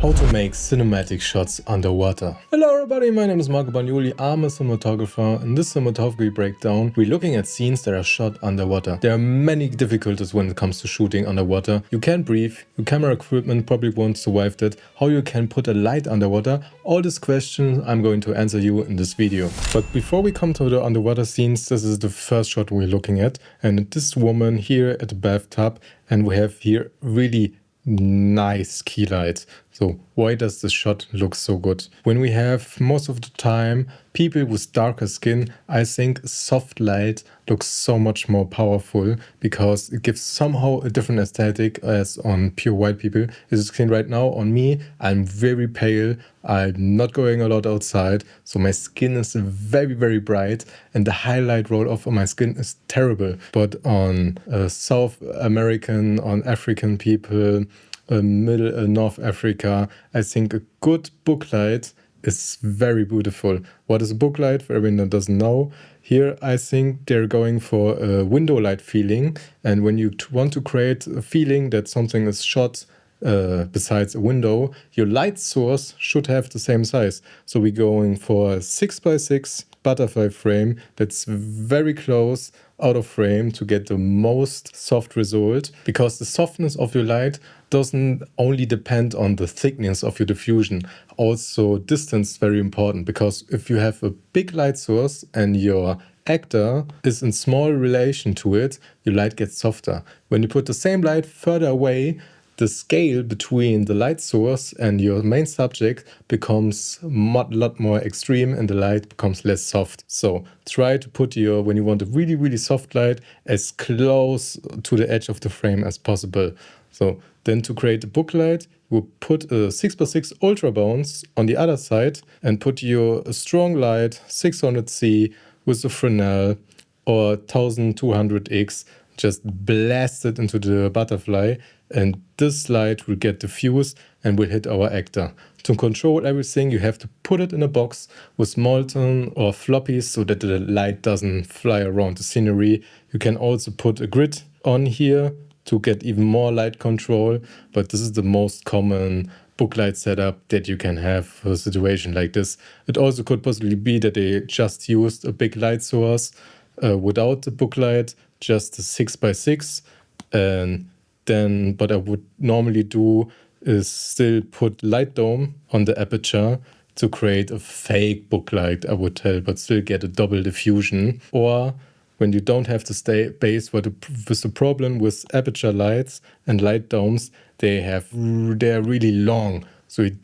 How to make cinematic shots underwater. Hello everybody, my name is Marco Bagnoli, I'm a cinematographer. In this cinematography breakdown, we're looking at scenes that are shot underwater. There are many difficulties when it comes to shooting underwater. You can't breathe, your camera equipment probably won't survive that, how you can put a light underwater. All these questions I'm going to answer you in this video. But before we come to the underwater scenes, this is the first shot we're looking at. And this woman here at the bathtub, and we have here really nice key lights. So why does this shot look so good? When we have most of the time people with darker skin, I think soft light looks so much more powerful because it gives somehow a different aesthetic as on pure white people. As you can right now on me, I'm very pale, I'm not going a lot outside, so my skin is very bright and the highlight roll off on my skin is terrible. But on South American, on African people, North Africa, I think a good booklight is very beautiful. What is a booklight for everyone that doesn't know? Here I think they're going for a window light feeling, and when you want to create a feeling that something is shot besides a window, your light source should have the same size. So we're going for a 6x6 butterfly frame that's very close out of frame to get the most soft result, because the softness of your light doesn't only depend on the thickness of your diffusion. Also distance is very important, because if you have a big light source and your actor is in small relation to it, your light gets softer. When you put the same light further away, the scale between the light source and your main subject becomes a lot more extreme and the light becomes less soft. So try to put your, when you want a really soft light, as close to the edge of the frame as possible. So then to create a book light, you put a 6x6 ultra bounce on the other side and put your strong light 600C with a Fresnel or 1200X, just blast it into the butterfly, and this light will get diffused and will hit our actor. To control everything, you have to put it in a box with molten or floppies so that the light doesn't fly around the scenery. You can also put a grid on here to get even more light control, but this is the most common booklight setup that you can have for a situation like this. It also could possibly be that they just used a big light source without the booklight, just a 6x6, and then what I would normally do is still put light dome on the aperture to create a fake booklight, I would tell, but still get a double diffusion. Or when you don't have the space, with the problem with aperture lights and light domes, they're really long, so you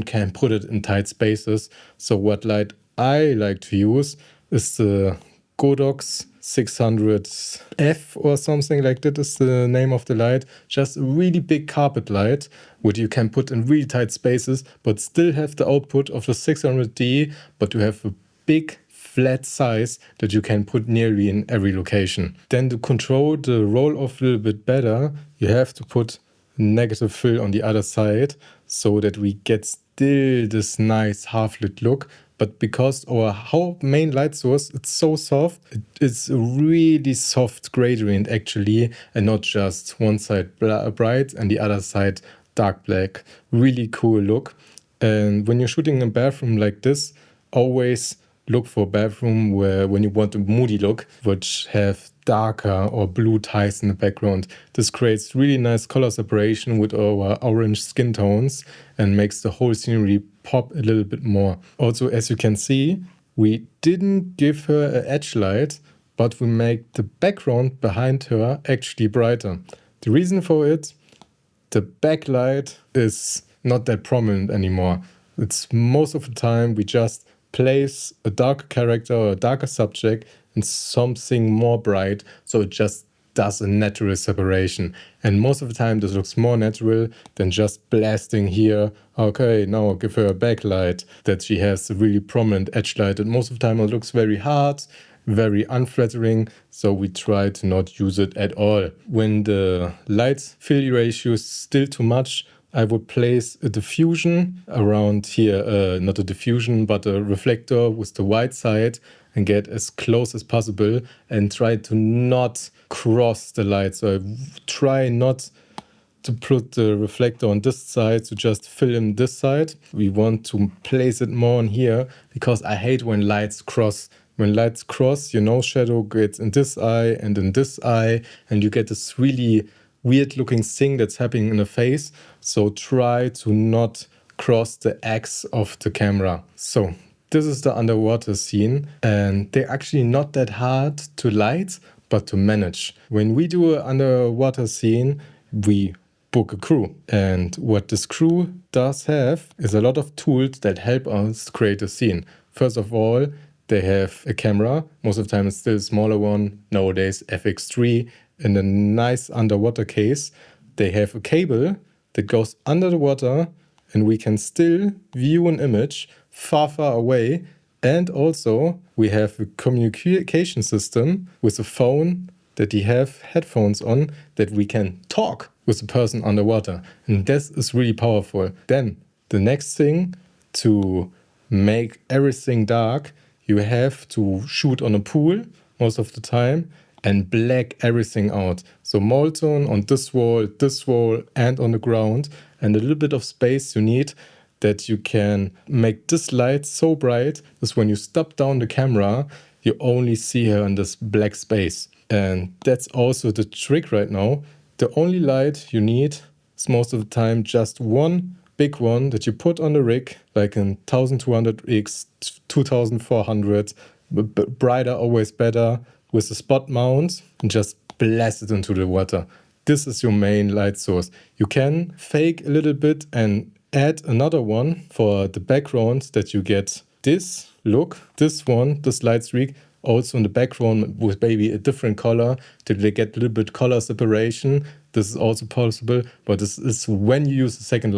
can't put it in tight spaces. So what light I like to use is the Godox 600F or something like that is the name of the light. Just a really big carpet light, which you can put in really tight spaces, but still have the output of the 600D, but you have a big flat size that you can put nearly in every location. Then to control the roll off a little bit better, you have to put negative fill on the other side so that we get still this nice half-lit look. But because our main light source, it's so soft, it's a really soft gradient actually, and not just one side bright and the other side dark black. Really cool look. And when you're shooting in a bathroom like this, always look for a bathroom when you want a moody look, which have darker or blue ties in the background. This creates really nice color separation with our orange skin tones and makes the whole scenery pop a little bit more. Also, as you can see, we didn't give her an edge light, but we make the background behind her actually brighter. The reason for it, the backlight is not that prominent anymore. It's most of the time we just place a darker character or a darker subject in something more bright, so it just does a natural separation. And most of the time this looks more natural than just blasting here. Okay, now I'll give her a backlight that she has a really prominent edge light, and most of the time it looks very hard, very unflattering, so we try to not use it at all. When the light fill ratio is still too much, I would place a diffusion around here, not a diffusion, but a reflector with the white side, and get as close as possible and try to not cross the light. So I try not to put the reflector on this side to just film this side. We want to place it more on here because I hate when lights cross. When lights cross, shadow gets in this eye and in this eye, and you get this really weird looking thing that's happening in the face. So try to not cross the X of the camera. So this is the underwater scene, and they're actually not that hard to light, but to manage. When we do an underwater scene, we book a crew. And what this crew does have is a lot of tools that help us create a scene. First of all, they have a camera. Most of the time it's still a smaller one. Nowadays, FX3 in a nice underwater case. They have a cable that goes under the water, and we can still view an image far, far away. And also we have a communication system with a phone that you have headphones on that we can talk with the person underwater. And this is really powerful. Then the next thing, to make everything dark, you have to shoot on a pool most of the time and black everything out. So molten on this wall, and on the ground, and a little bit of space you need that you can make this light so bright that when you stop down the camera, you only see her in this black space. And that's also the trick right now. The only light you need is most of the time just one big one that you put on the rig, like in 1200x, 2400, brighter always better, with a spot mount, and just blast it into the water. This is your main light source. You can fake a little bit and add another one for the background that you get this look, this one, this light streak, also in the background with maybe a different color to get a little bit color separation. This is also possible, but this is when you use the second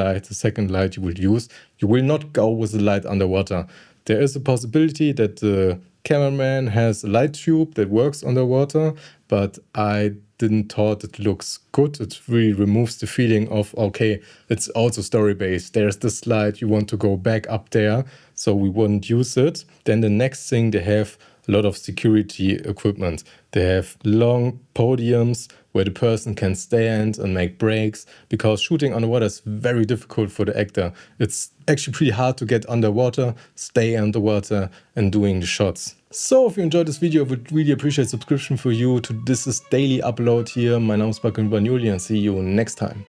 light you will use. You will not go with the light underwater. There is a possibility that the cameraman has a light tube that works underwater, but I didn't thought it looks good. It really removes the feeling of, okay, it's also story-based. There's this light, you want to go back up there, so we wouldn't use it. Then the next thing, they have a lot of security equipment. They have long podiums where the person can stand and make breaks, because shooting underwater is very difficult for the actor. It's actually pretty hard to get underwater, stay underwater, and doing the shots. So if you enjoyed this video, I would really appreciate subscription for you to this is daily upload here. My name is Bagnuli, and see you next time.